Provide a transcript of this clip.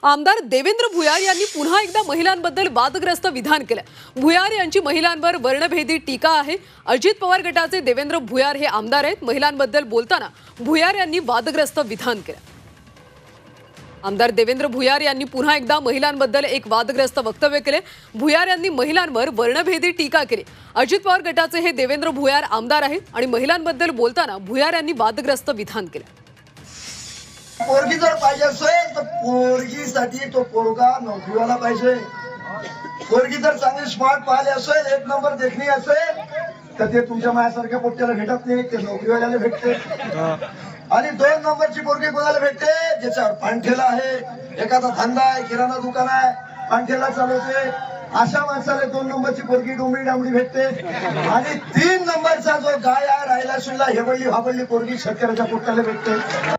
आमदार देवेंद्र भुयार यांनी पुन्हा एकदा महिलांबद्दल वादग्रस्त विधान केलं। भुयार यांची महिलांवर वर्णभेदी टीका आहे। अजित पवार गटाचे देवेंद्र भुयार हे आमदार आहेत। महिलांबद्दल बोलताना भुयार यांनी वादग्रस्त विधान केलं। आमदार देवेंद्र भुयार यांनी पुन्हा एकदा महिलांबद्दल एक वादग्रस्त वक्तव्य केले। भुयार यांनी महिलांवर वर्णभेदी टीका केली। अजित पवार गटाचे हे देवेंद्र भुयार आमदार आहेत आणि महिलांबद्दल बोलताना भुयार यांनी वादग्रस्त विधान केले। पोरगी जर पाहिजे असेल तर पोरगीसाठी तो पोरगा नोकरीवाला पाहिजे। पोरगी जर चांगली स्मार्ट पाहिली असेल, एक नंबर देखणी असेल तर ते तुमच्या माझ्यासारख्या पोट्याला भेटत नाही, ते नोकरीवाल्याला भेटते। आणि 2 नंबरची पोरगी कोणाला भेटते? ज्याच्यावर पांठेला आहे, एखादा धंदा आहे, किराणा दुकान आहे, पांठेला चालवते, अशा माणसाला 2 नंबरची पोरगी डोंबरी डांबडी भेटते। आणि 3 नंबरचा जो गाय आहे, राहिला सुनला हेवळली हाबळली पोरगी शेतकऱ्याच्या पोट्याला भेटते।